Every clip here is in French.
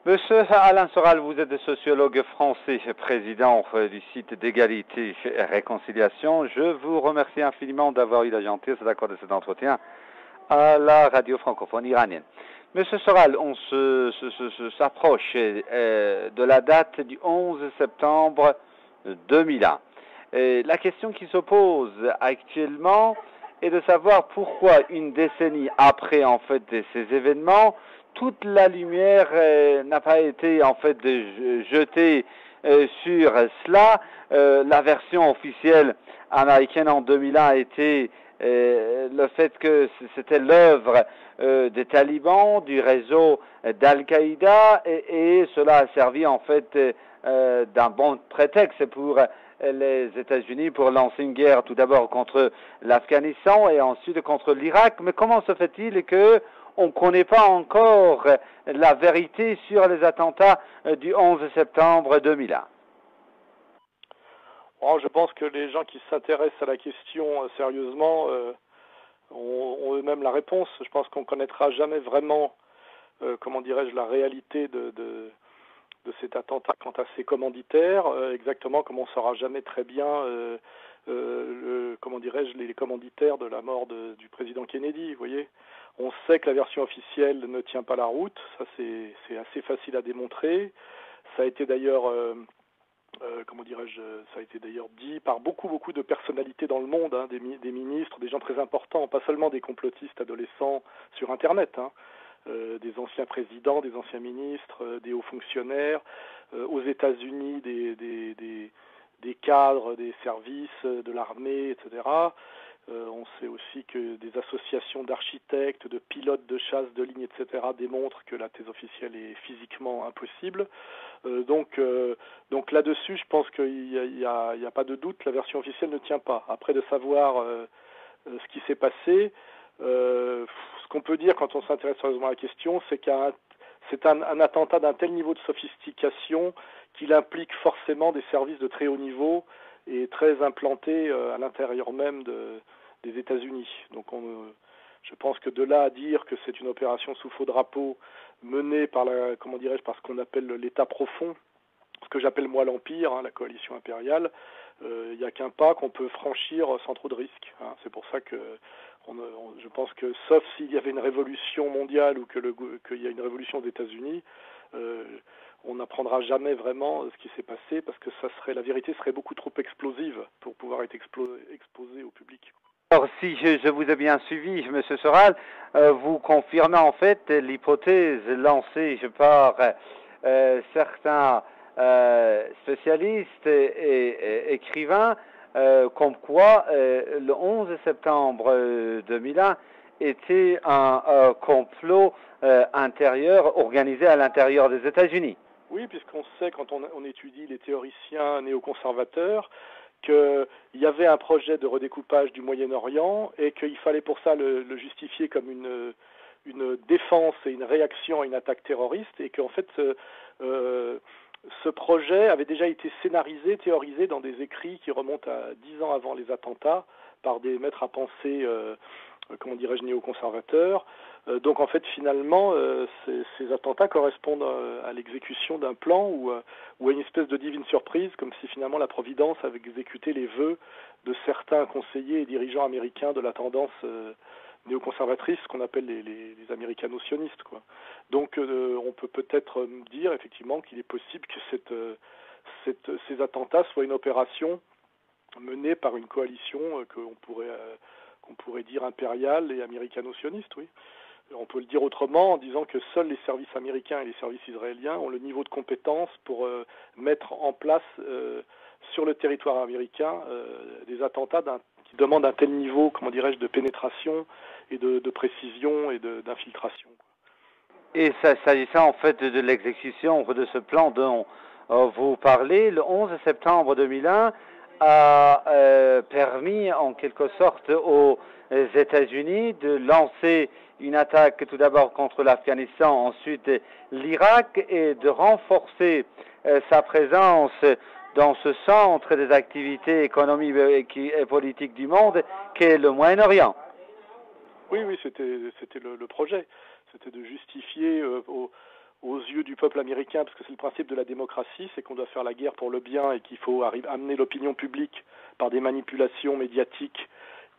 Monsieur Alain Soral, vous êtes sociologue français, président du site d'égalité et réconciliation. Je vous remercie infiniment d'avoir eu la gentillesse d'accorder cet entretien à la radio francophone iranienne. Monsieur Soral, on s'approche de la date du 11 septembre 2001. La question qui se pose actuellement est de savoir pourquoi une décennie après ces événements, toute la lumière n'a pas été jetée sur cela. La version officielle américaine en 2001 a été le fait que c'était l'œuvre des talibans, du réseau d'Al-Qaïda, et cela a servi d'un bon prétexte pour les États-Unis pour lancer une guerre tout d'abord contre l'Afghanistan et ensuite contre l'Irak. Mais comment se fait-il que on ne connaît pas encore la vérité sur les attentats du 11 septembre 2001? Bon, je pense que les gens qui s'intéressent à la question sérieusement ont eux-mêmes la réponse. Je pense qu'on ne connaîtra jamais vraiment, la réalité de cet attentat quant à ses commanditaires, exactement comme on ne saura jamais très bien les commanditaires de la mort du président Kennedy, vous voyez. On sait que la version officielle ne tient pas la route, ça c'est assez facile à démontrer. Ça a été d'ailleurs ça a été d'ailleurs dit par beaucoup de personnalités dans le monde, hein, des ministres, des gens très importants, pas seulement des complotistes adolescents sur Internet, hein, des anciens présidents, des anciens ministres, des hauts fonctionnaires, aux États-Unis des cadres, des services, de l'armée, etc. On sait aussi que des associations d'architectes, de pilotes de chasse de ligne, etc. démontrent que la thèse officielle est physiquement impossible. Donc là-dessus, je pense qu'il n'y a pas de doute, la version officielle ne tient pas. Après, de savoir ce qui s'est passé, ce qu'on peut dire quand on s'intéresse sérieusement à la question, c'est c'est un attentat d'un tel niveau de sophistication qu'il implique forcément des services de très haut niveau et très implantés à l'intérieur même des États-Unis. Donc je pense que de là à dire que c'est une opération sous faux drapeau menée par par ce qu'on appelle l'État profond, ce que j'appelle moi l'Empire, hein, la coalition impériale, il n'y a qu'un pas qu'on peut franchir sans trop de risques. Hein. C'est pour ça que je pense que, sauf s'il y avait une révolution mondiale ou qu'il y a une révolution aux États-Unis, on n'apprendra jamais vraiment ce qui s'est passé parce que la vérité serait beaucoup trop explosive pour pouvoir être exposée au public. Alors, si je vous ai bien suivi, M. Soral, vous confirmez en fait l'hypothèse lancée par certains spécialistes et écrivains, comme quoi le 11 septembre 2001 était un complot intérieur organisé à l'intérieur des États-Unis. Oui, puisqu'on sait, quand on étudie les théoriciens néoconservateurs, qu'il y avait un projet de redécoupage du Moyen-Orient et qu'il fallait pour ça le justifier comme une défense et une réaction à une attaque terroriste, et qu'en fait ce projet avait déjà été scénarisé, théorisé dans des écrits qui remontent à 10 ans avant les attentats par des maîtres à penser néoconservateurs. Donc en fait finalement ces attentats correspondent à l'exécution d'un plan ou à une espèce de divine surprise, comme si finalement la Providence avait exécuté les vœux de certains conseillers et dirigeants américains de la tendance néoconservatrice, qu'on appelle les américano-sionistes, quoi. Donc on peut peut-être dire effectivement qu'il est possible que ces attentats soient une opération menée par une coalition qu'on pourrait dire impériale et américano-sioniste, oui. On peut le dire autrement en disant que seuls les services américains et les services israéliens ont le niveau de compétence pour mettre en place sur le territoire américain des attentats qui demandent un tel niveau, de pénétration et de précision et d'infiltration. Et s'agissant en fait de l'exécution de ce plan dont vous parlez, le 11 septembre 2001 a permis en quelque sorte aux États-Unis de lancer une attaque tout d'abord contre l'Afghanistan, ensuite l'Irak, et de renforcer sa présence dans ce centre des activités économiques et politiques du monde qu'est le Moyen-Orient. Oui, c'était le projet. C'était de justifier aux yeux du peuple américain, parce que c'est le principe de la démocratie, c'est qu'on doit faire la guerre pour le bien et qu'il faut amener l'opinion publique par des manipulations médiatiques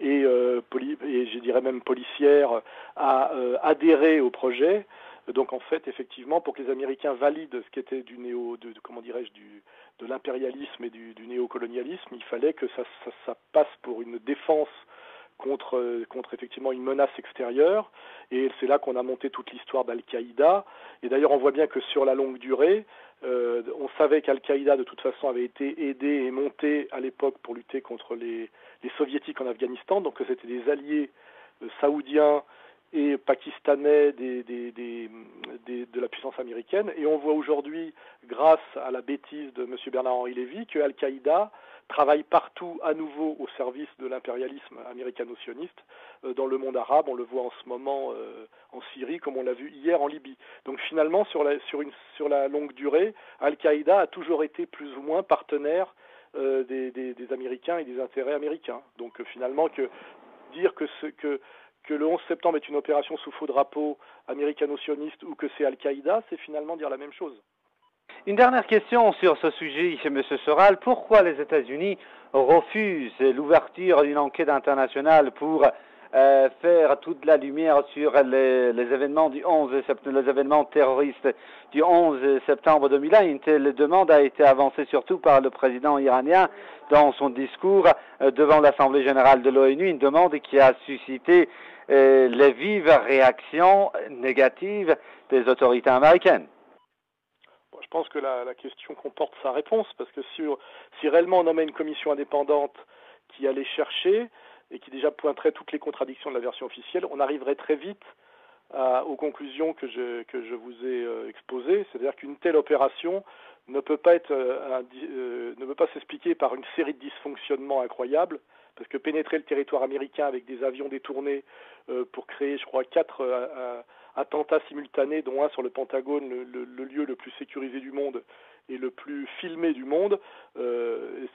et je dirais même policières à adhérer au projet. Donc en fait, effectivement, pour que les Américains valident ce qui était comment dirais-je, de l'impérialisme et du néocolonialisme, il fallait que ça passe pour une défense contre effectivement une menace extérieure, et c'est là qu'on a monté toute l'histoire d'Al-Qaïda. Et d'ailleurs, on voit bien que sur la longue durée, on savait qu'Al-Qaïda de toute façon avait été aidé et monté à l'époque pour lutter contre les soviétiques en Afghanistan, donc que c'était des alliés saoudiens et pakistanais de la puissance américaine. Et on voit aujourd'hui, grâce à la bêtise de M. Bernard-Henri Lévy, que Al-Qaïda travaille partout à nouveau au service de l'impérialisme américano-sioniste dans le monde arabe. On le voit en ce moment en Syrie, comme on l'a vu hier en Libye. Donc finalement, sur la longue durée, Al-Qaïda a toujours été plus ou moins partenaire des Américains et des intérêts américains. Donc finalement, dire que le 11 septembre est une opération sous faux drapeau américano-sioniste ou que c'est Al-Qaïda, c'est finalement dire la même chose. Une dernière question sur ce sujet, M. Soral. Pourquoi les États-Unis refusent l'ouverture d'une enquête internationale pour faire toute la lumière sur les événements du 11 septembre, les événements terroristes du 11 septembre 2001? Une telle demande a été avancée surtout par le président iranien dans son discours devant l'Assemblée générale de l'ONU, une demande qui a suscité les vives réactions négatives des autorités américaines. Je pense que la question comporte sa réponse, parce que si réellement on nommait une commission indépendante qui allait chercher et qui déjà pointerait toutes les contradictions de la version officielle, on arriverait très vite aux conclusions que je vous ai exposées, c'est-à-dire qu'une telle opération ne peut pas s'expliquer par une série de dysfonctionnements incroyables, parce que pénétrer le territoire américain avec des avions détournés pour créer, je crois, 4 attentats simultanés, dont un sur le Pentagone, le lieu le plus sécurisé du monde et le plus filmé du monde,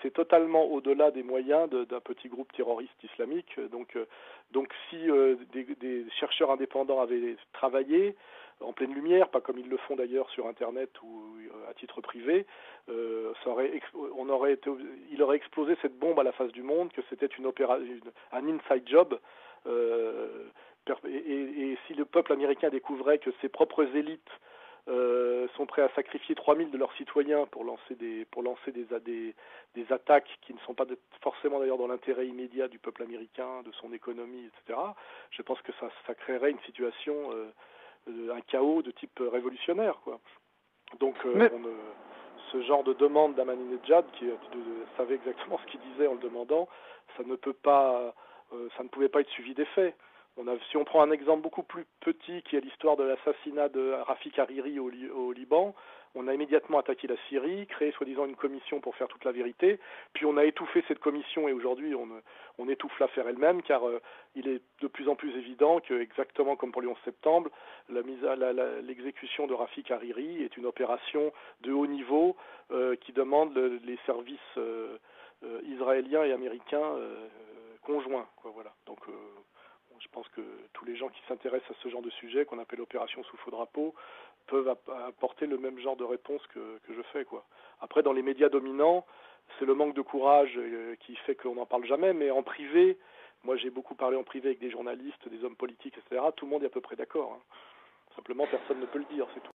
c'est totalement au-delà des moyens d'un petit groupe terroriste islamique. Donc si des chercheurs indépendants avaient travaillé en pleine lumière, pas comme ils le font d'ailleurs sur Internet ou à titre privé, il aurait explosé cette bombe à la face du monde, que c'était un inside job. Et si le peuple américain découvrait que ses propres élites sont prêts à sacrifier 3000 de leurs citoyens pour lancer des attaques qui ne sont pas forcément d'ailleurs dans l'intérêt immédiat du peuple américain, de son économie, etc., je pense que ça créerait une situation, un chaos de type révolutionnaire, quoi. Donc ce genre de demande d'Ahmadinejad, qui savait exactement ce qu'il disait en le demandant, ça ne pouvait pas être suivi des faits. Si on prend un exemple beaucoup plus petit, qui est l'histoire de l'assassinat de Rafik Hariri au Liban, on a immédiatement attaqué la Syrie, créé soi-disant une commission pour faire toute la vérité, puis on a étouffé cette commission et aujourd'hui on étouffe l'affaire elle-même, car il est de plus en plus évident que, exactement comme pour le 11 septembre, l'exécution de Rafik Hariri est une opération de haut niveau qui demande les services israéliens et américains conjoints, quoi, voilà. Donc je pense que tous les gens qui s'intéressent à ce genre de sujet, qu'on appelle opération sous faux drapeau, peuvent apporter le même genre de réponse que je fais, quoi. Après, dans les médias dominants, c'est le manque de courage qui fait qu'on n'en parle jamais, mais en privé, moi j'ai beaucoup parlé en privé avec des journalistes, des hommes politiques, etc., tout le monde est à peu près d'accord, hein. Simplement, personne ne peut le dire, c'est tout.